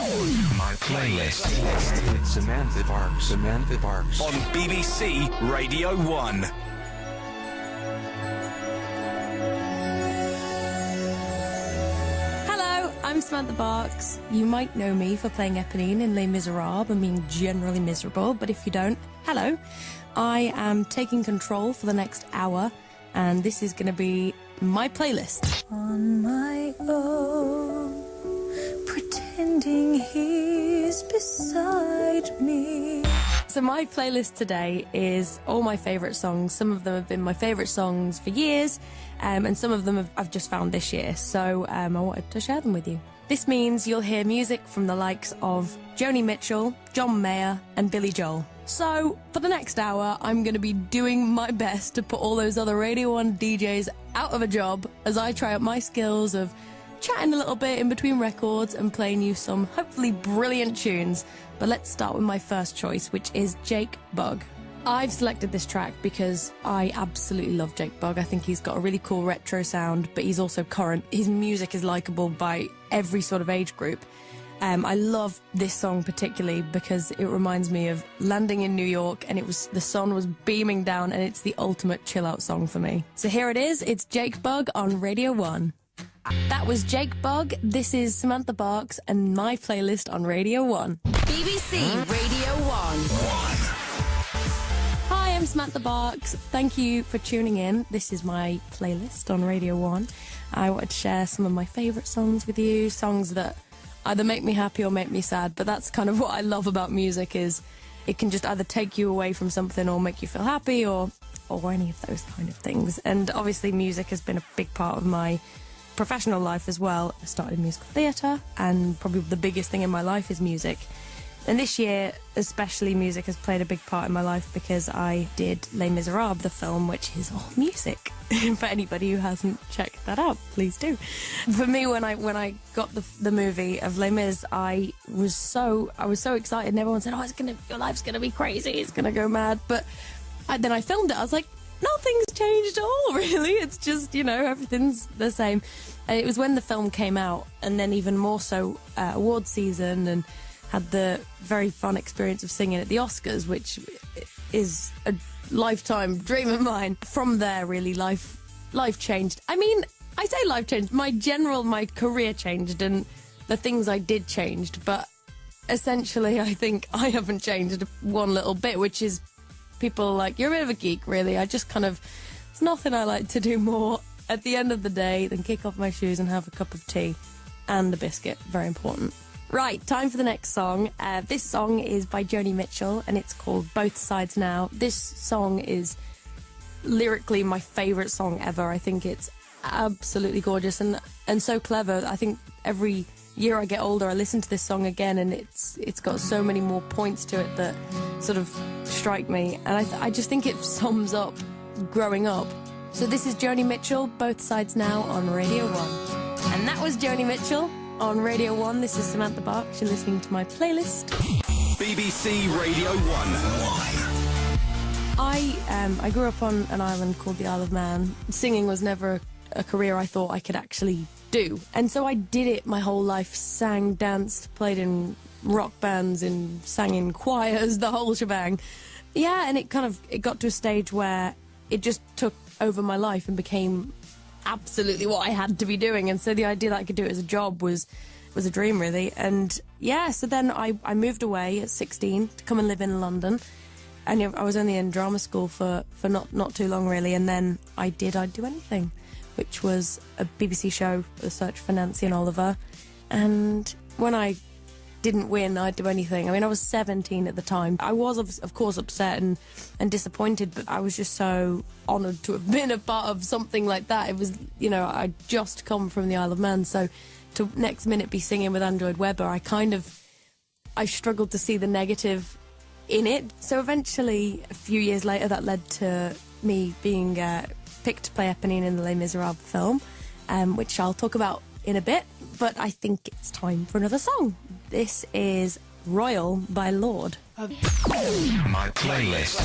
My playlist with Samantha Barks. Samantha Barks on BBC Radio 1. Hello, I'm Samantha Barks. You might know me for playing Eponine in Les Miserables and being generally miserable, but if you don't, hello. I am taking control for the next hour, and this is going to be my playlist. On my own, pretending he's beside me. So my playlist today is all my favourite songs. Some of them have been my favourite songs for years, and some of them I've just found this year. So I wanted to share them with you. This means you'll hear music from the likes of Joni Mitchell, John Mayer, and Billy Joel. So for the next hour, I'm going to be doing my best to put all those other Radio 1 DJs out of a job as I try out my skills of chatting a little bit in between records and playing you some hopefully brilliant tunes. But let's start with my first choice, which is Jake Bugg. I've selected this track because I absolutely love Jake Bugg. I think he's got a really cool retro sound, but he's also current. His music is likeable by every sort of age group. I love this song particularly because it reminds me of landing in New York and the sun was beaming down, and it's the ultimate chill out song for me. So here it is, it's Jake Bugg on Radio 1. That was Jake Bugg. This is Samantha Barks and my playlist on Radio 1. BBC Radio 1. Hi, I'm Samantha Barks. Thank you for tuning in. This is my playlist on Radio 1. I wanted to share some of my favourite songs with you, songs that either make me happy or make me sad, but that's kind of what I love about music, is it can just either take you away from something or make you feel happy or any of those kind of things. And obviously music has been a big part of my professional life as well. I started musical theatre, and probably the biggest thing in my life is music. And this year, especially, music has played a big part in my life because I did Les Miserables, the film, which is all music. For anybody who hasn't checked that out, please do. For me, when I got the movie of Les Mis, I was so excited, and everyone said, "Oh, your life's gonna be crazy, it's gonna go mad." But then I filmed it. I was like, nothing's changed at all, really. It's just, everything's the same. And it was when the film came out, and then even more so award season, and had the very fun experience of singing at the Oscars, which is a lifetime dream of mine. From there, really, life changed. I mean, I say life changed. My career changed, and the things I did changed. But essentially, I think I haven't changed one little bit, which is people are like, you're a bit of a geek, really. It's nothing I like to do more at the end of the day than kick off my shoes and have a cup of tea and a biscuit. Very important. Right, time for the next song. This song is by Joni Mitchell, and it's called Both Sides Now. This song is lyrically my favourite song ever. I think it's absolutely gorgeous and so clever. I think every year I get older, I listen to this song again, and it's got so many more points to it that sort of strike me. And I just think it sums up growing up. So this is Joni Mitchell, Both Sides Now on Radio 1. And that was Joni Mitchell on Radio 1. This is Samantha Barks. You're listening to my playlist. BBC Radio 1. I grew up on an island called the Isle of Man. Singing was never a career I thought I could actually do. And so I did it my whole life. Sang, danced, played in rock bands, and sang in choirs, the whole shebang. Yeah, and it got to a stage where it just took over my life and became absolutely what I had to be doing. And so the idea that I could do it as a job was a dream, really. And yeah, so then I moved away at 16 to come and live in London, and I was only in drama school for not too long, really. And then I'd Do Anything, which was a BBC show, A Search for Nancy and Oliver. And when I didn't win I'd Do Anything, I mean, I was 17 at the time. I was of course upset and disappointed, but I was just so honoured to have been a part of something like that. It was, I'd just come from the Isle of Man, so to next minute be singing with Android Webber, I struggled to see the negative in it. So eventually, a few years later, that led to me being picked to play Eponine in the Les Miserables film, which I'll talk about in a bit, but I think it's time for another song. This is Royal by Lorde. My playlist.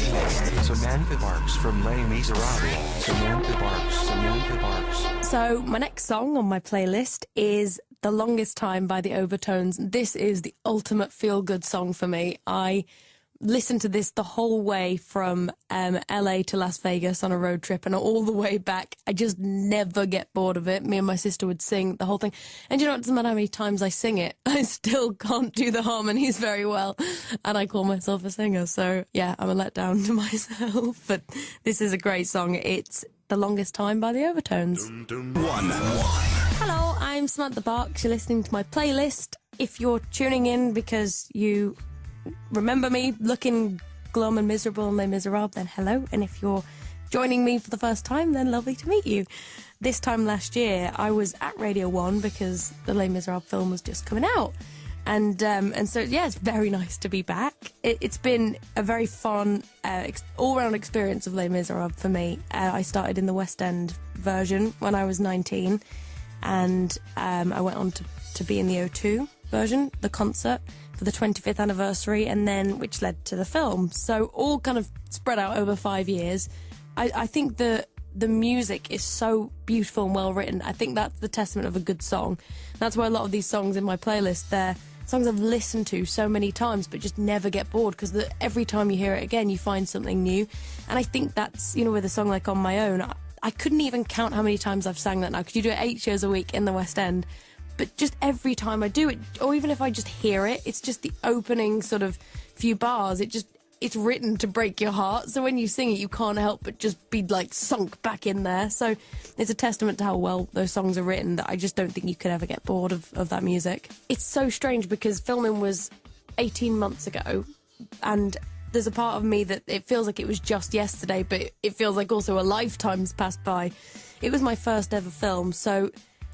Samantha Barks from Les Miserables. Samantha Barks. So my next song on my playlist is The Longest Time by the Overtones. This is the ultimate feel-good song for me. I listened to this the whole way from LA to Las Vegas on a road trip and all the way back. I just never get bored of it. Me and my sister would sing the whole thing. And you know, it doesn't matter how many times I sing it, I still can't do the harmonies very well. And I call myself a singer. So, yeah, I'm a letdown to myself. But this is a great song. It's The Longest Time by the Overtones. Hello, I'm Samantha Barks. You're listening to my playlist. If you're tuning in because you remember me looking glum and miserable in Les Miserables, then hello. And if you're joining me for the first time, then lovely to meet you. This time last year, I was at Radio 1 because the Les Miserables film was just coming out. And so, yeah, it's very nice to be back. It's been a very fun, all-round experience of Les Miserables for me. I started in the West End version when I was 19, and I went on to be in the O2 version, the concert, for the 25th anniversary, and then which led to the film. So all kind of spread out over 5 years. I think the music is so beautiful and well written. I think that's the testament of a good song. That's why a lot of these songs in my playlist, they're songs I've listened to so many times but just never get bored, because every time you hear it again you find something new. And I think that's, you know, with a song like On My Own, I couldn't even count how many times I've sang that now, because you do it 8 shows a week in the West End. But just every time I do it, or even if I just hear it, it's just the opening sort of few bars. It's written to break your heart. So when you sing it, you can't help but just be like sunk back in there. So it's a testament to how well those songs are written that I just don't think you could ever get bored of that music. It's so strange because filming was 18 months ago, and there's a part of me that it feels like it was just yesterday, but it feels like also a lifetime's passed by. It was my first ever film, so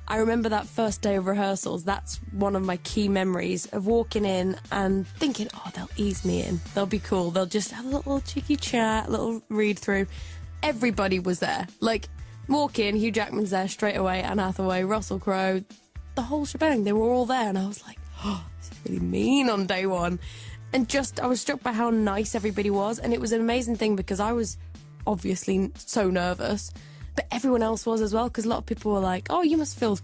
I remember that first day of rehearsals. That's one of my key memories of walking in and thinking, oh, they'll ease me in. They'll be cool. They'll just have a little cheeky chat, a little read through. Everybody was there. Like, walk in, Hugh Jackman's there straight away, Anne Hathaway, Russell Crowe, the whole shebang. They were all there, and I was like, oh, this is really mean on day one. And I was struck by how nice everybody was, and it was an amazing thing because I was obviously so nervous, but everyone else was as well, because a lot of people were like, oh, you must feel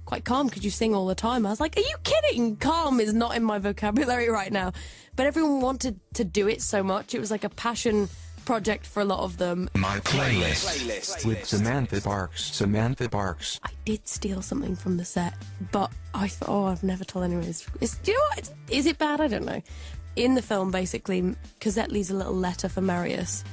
quite calm because you sing all the time. I was like, are you kidding? Calm is not in my vocabulary right now. But everyone wanted to do it so much. It was like a passion project for a lot of them. My playlist with Samantha Barks. Samantha Barks. I did steal something from the set, but I thought, oh, I've never told anyone. Do you know what? Is it bad? I don't know. In the film, basically, Cosette leaves a little letter for Marius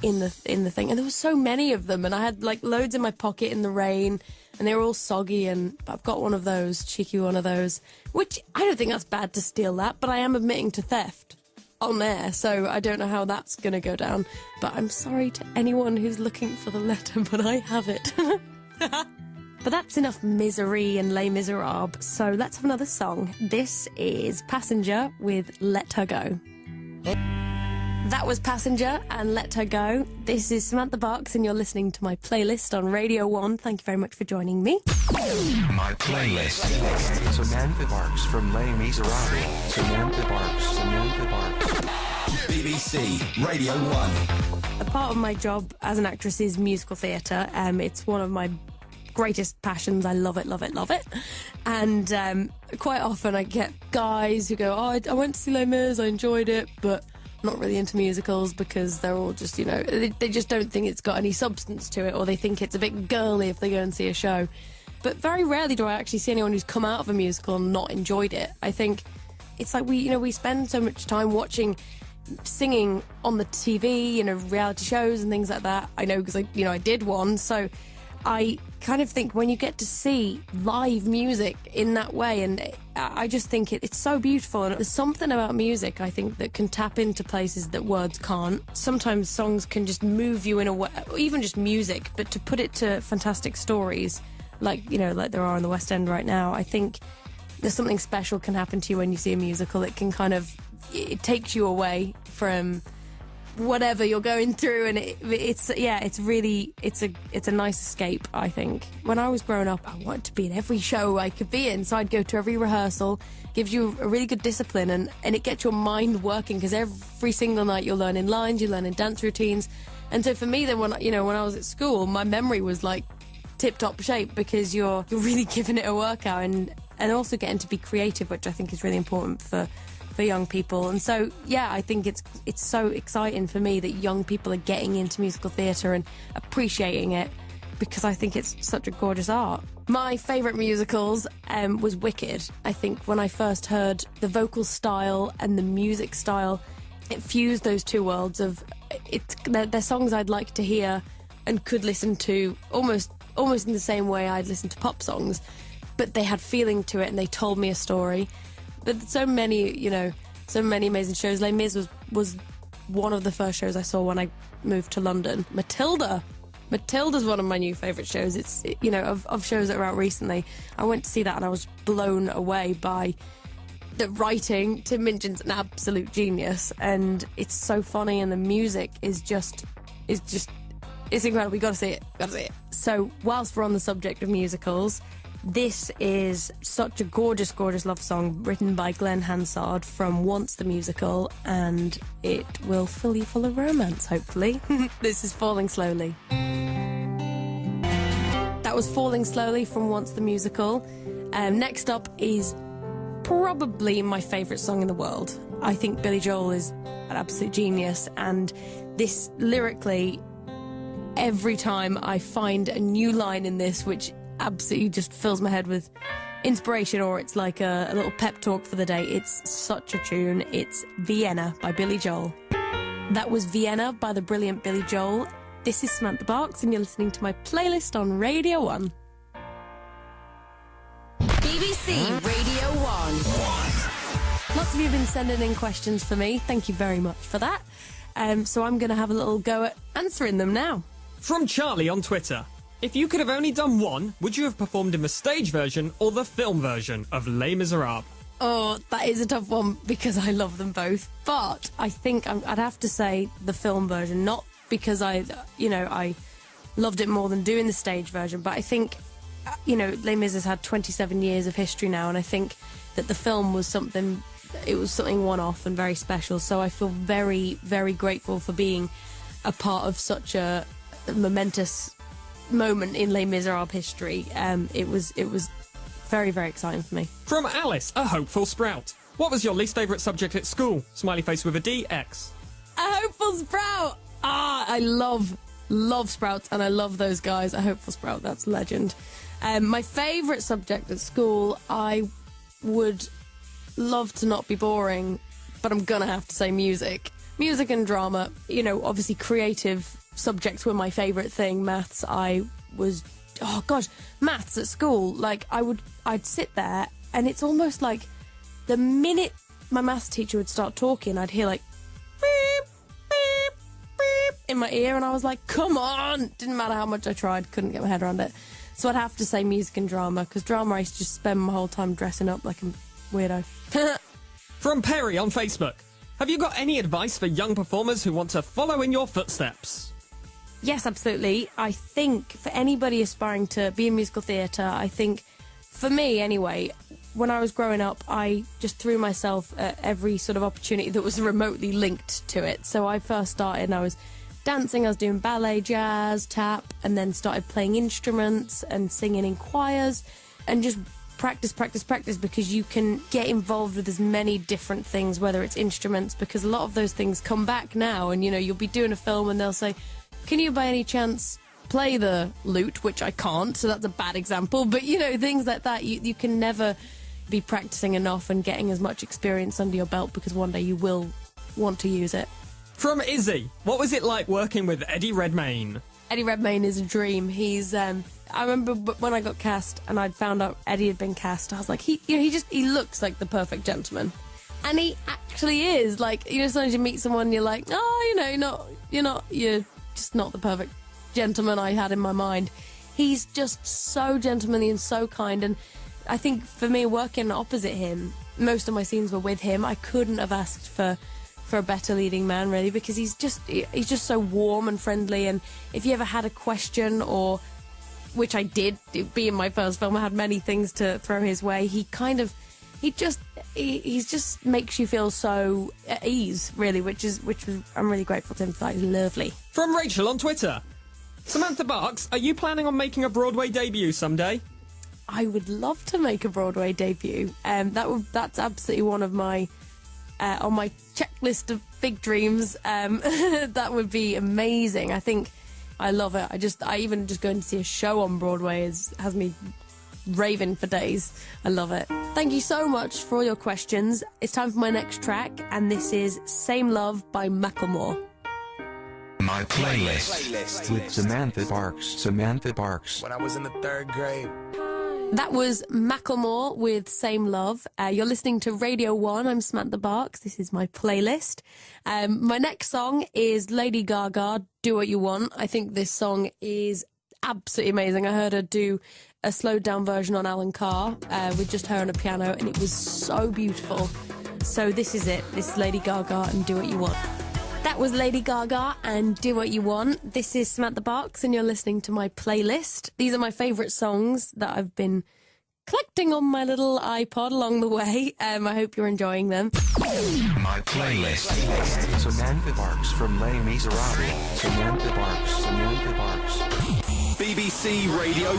in the thing, and there were so many of them, and I had like loads in my pocket in the rain, and they were all soggy, and I've got one of those, cheeky one of those, which I don't think that's bad to steal that, but I am admitting to theft on air, so I don't know how that's gonna go down. But I'm sorry to anyone who's looking for the letter, but I have it. But that's enough misery and Les Miserables, so let's have another song. This is Passenger with Let Her Go. That was Passenger and Let Her Go. This is Samantha Barks, and you're listening to my playlist on Radio 1. Thank you very much for joining me. My playlist. Samantha Barks from Les Miserables. Samantha Barks. Samantha Barks. BBC Radio 1. A part of my job as an actress is musical theatre. It's one of my greatest passions. I love it, love it, love it. And quite often I get guys who go, oh, I went to see Les Mis, I enjoyed it, but not really into musicals because they're all just, you know, they just don't think it's got any substance to it, or they think it's a bit girly if they go and see a show. But very rarely do I actually see anyone who's come out of a musical and not enjoyed it. I think it's like we spend so much time watching singing on the TV, you know, reality shows and things like that. I know because I did one, so I kind of think when you get to see live music in that way, and I just think it's so beautiful, and there's something about music, I think, that can tap into places that words can't. Sometimes songs can just move you in a way, or even just music, but to put it to fantastic stories, like there are in the West End right now, I think there's something special can happen to you when you see a musical. It can it takes you away from whatever you're going through, and it's a nice escape, I think. When I was growing up, I wanted to be in every show I could be in, so I'd go to every rehearsal. Gives you a really good discipline, and it gets your mind working, because every single night you're learning lines, you're learning dance routines. And so for me then, when I was at school, my memory was like tip-top shape, because you're really giving it a workout, and and also getting to be creative, which I think is really important for young people. And so, yeah, I think it's so exciting for me that young people are getting into musical theatre and appreciating it, because I think it's such a gorgeous art. My favourite musicals was Wicked. I think when I first heard the vocal style and the music style, it fused those two worlds of they're songs I'd like to hear and could listen to almost in the same way I'd listen to pop songs, but they had feeling to it and they told me a story. But so many amazing shows. Les Mis was one of the first shows I saw when I moved to London. Matilda's one of my new favourite shows. It's, of shows that are out recently. I went to see that and I was blown away by the writing. Tim Minchin's an absolute genius, and it's so funny, and the music is just it's incredible. You gotta see it. So whilst we're on the subject of musicals, this is such a gorgeous, gorgeous love song written by Glenn Hansard from Once the Musical, and it will fill you full of romance, hopefully. This is Falling Slowly. That was Falling Slowly from Once the Musical. Next up is probably my favourite song in the world. I think Billy Joel is an absolute genius, and this lyrically, every time I find a new line in this which absolutely just fills my head with inspiration, or it's like a little pep talk for the day. It's such a tune. It's Vienna by Billy Joel. That was Vienna by the brilliant Billy Joel. This is Samantha Barks, and you're listening to my playlist on Radio 1. BBC Radio 1. Lots of you have been sending in questions for me. Thank you very much for that. So I'm going to have a little go at answering them now. From Charlie on Twitter. If you could have only done one, would you have performed in the stage version or the film version of Les Miserables? Oh, that is a tough one because I love them both. But I think I'd have to say the film version, not because I loved it more than doing the stage version, but I think, Les Mis has had 27 years of history now, and I think that the film was something one-off and very special. So I feel very, very grateful for being a part of such a momentous moment in Les Miserables history. It was very, very exciting for me. From Alice, a hopeful sprout. What was your least favourite subject at school? Smiley face with a D, X. A hopeful sprout! I love sprouts, and I love those guys. A hopeful sprout, that's legend. My favourite subject at school, I would love to not be boring, but I'm gonna have to say music. Music and drama. Obviously creative subjects were my favourite thing. Maths, maths at school, like I'd sit there, and it's almost like the minute my maths teacher would start talking, I'd hear like beep, beep, beep in my ear, and I was like, come on! Didn't matter how much I tried, couldn't get my head around it. So I'd have to say music and drama, because drama I used to just spend my whole time dressing up like a weirdo. From Perry on Facebook. Have you got any advice for young performers who want to follow in your footsteps? Yes, absolutely. I think for anybody aspiring to be in musical theatre, I think, for me anyway, when I was growing up, I just threw myself at every sort of opportunity that was remotely linked to it. So I first started and I was dancing, I was doing ballet, jazz, tap, and then started playing instruments and singing in choirs, and just practice, because you can get involved with as many different things, whether it's instruments, because a lot of those things come back now, and you'll be doing a film and they'll say, can you by any chance play the lute, which I can't, so that's a bad example, but things like that, you can never be practicing enough and getting as much experience under your belt, because one day you will want to use it. From Izzy, what was it like working with Eddie Redmayne? Eddie Redmayne is a dream. He's I remember when I got cast and I'd found out Eddie had been cast, I was like, he looks like the perfect gentleman. And he actually is. Like, sometimes you meet someone and you're like, oh, you're just not the perfect gentleman I had in my mind. He's just so gentlemanly and so kind, and I think for me, working opposite him, most of my scenes were with him. I couldn't have asked for a better leading man, really, because he's just so warm and friendly, and if you ever had a question, or which I did, being my first film, I had many things to throw his way, he just makes you feel so at ease, really, which was I'm really grateful to him for that. He's lovely. From Rachel on Twitter. Samantha Barks, are you planning on making a Broadway debut someday? I would love to make a Broadway debut. That's absolutely one of my on my checklist of big dreams. That would be amazing. I think I love it. I even just going to see a show on Broadway has me raving for days. I love it. Thank you so much for all your questions. It's time for my next track, and this is Same Love by Macklemore. My playlist with Samantha Barks. Samantha Barks. When I was in the 3rd grade. That was Macklemore with Same Love. You're listening to Radio 1. I'm Samantha Barks. This is my playlist. My next song is Lady Gaga, Do What You Want. I think this song is absolutely amazing. I heard her do a slowed down version on Alan Carr with just her on a piano, and it was so beautiful. So this is it. This is Lady Gaga and Do What You Want. That was Lady Gaga and Do What You Want. This is Samantha Barks, and you're listening to my playlist. These are my favourite songs that I've been collecting on my little iPod along the way. I hope you're enjoying them. My playlist. Samantha Barks from Les Miserables. Samantha Barks. Samantha Barks. BBC Radio 1.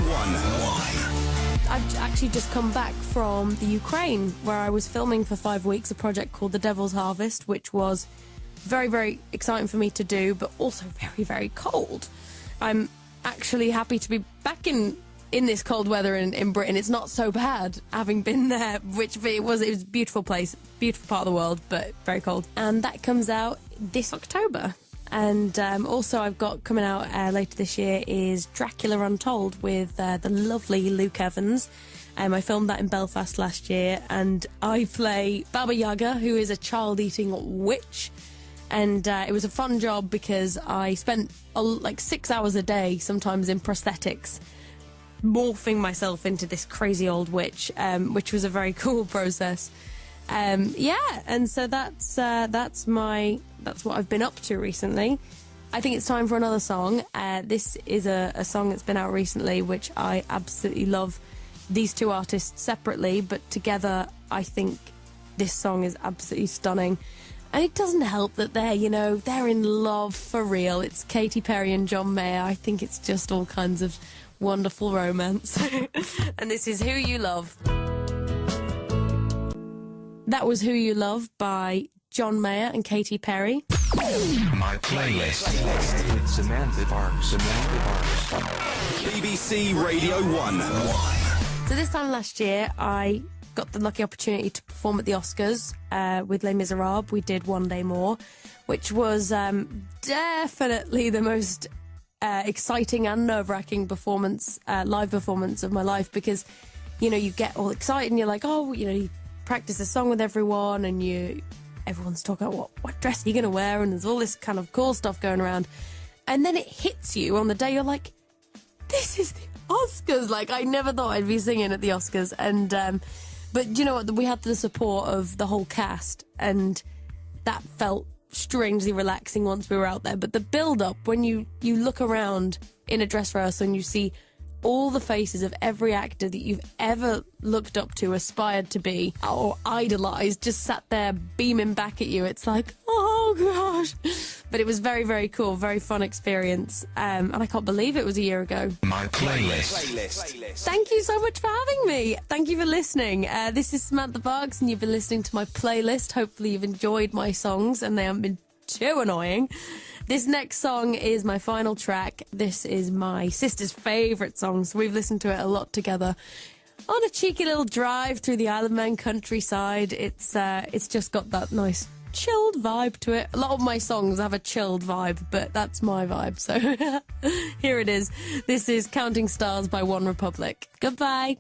I've actually just come back from the Ukraine, where I was filming for 5 weeks a project called The Devil's Harvest, which was very, very exciting for me to do, but also very, very cold. I'm actually happy to be back in this cold weather in Britain. It's not so bad having been there, which it was a beautiful place, beautiful part of the world, but very cold. And that comes out this October. And also I've got coming out later this year is Dracula Untold with the lovely Luke Evans. I filmed that in Belfast last year, and I play Baba Yaga, who is a child-eating witch. And it was a fun job because I spent like 6 hours a day, sometimes in prosthetics, morphing myself into this crazy old witch, which was a very cool process. And so that's what I've been up to recently. I think it's time for another song. This is a song that's been out recently, which I absolutely love. These two artists separately, but together, I think this song is absolutely stunning. And it doesn't help that they're in love for real. It's Katy Perry and John Mayer. I think it's just all kinds of wonderful romance. And this is Who You Love. That was Who You Love by John Mayer and Katy Perry. My playlist with Samantha Barks. Samantha Barks. BBC Radio 1. So this time last year, I got the lucky opportunity to perform at the Oscars with Les Miserables. We did One Day More, which was definitely the most exciting and nerve-wracking performance, live performance of my life, because, you get all excited and you're like, you practice a song with everyone, and everyone's talking about what dress are you going to wear, and there's all this kind of cool stuff going around. And then it hits you on the day, you're like, this is the Oscars. Like, I never thought I'd be singing at the Oscars. And but you know what, we had the support of the whole cast, and that felt strangely relaxing once we were out there. But the build-up, when you look around in a dress rehearsal and you see all the faces of every actor that you've ever looked up to, aspired to be, or idolised, just sat there beaming back at you. It's like, oh gosh. But it was very, very cool, very fun experience. And I can't believe it was a year ago. My playlist. Thank you so much for having me. Thank you for listening. This is Samantha Barks, and you've been listening to my playlist. Hopefully you've enjoyed my songs and they haven't been too annoying. This next song is my final track. This is my sister's favourite song, so we've listened to it a lot together on a cheeky little drive through the Isle of Man countryside. It's just got that nice chilled vibe to it. A lot of my songs have a chilled vibe, but that's my vibe, so here it is. This is Counting Stars by One Republic. Goodbye.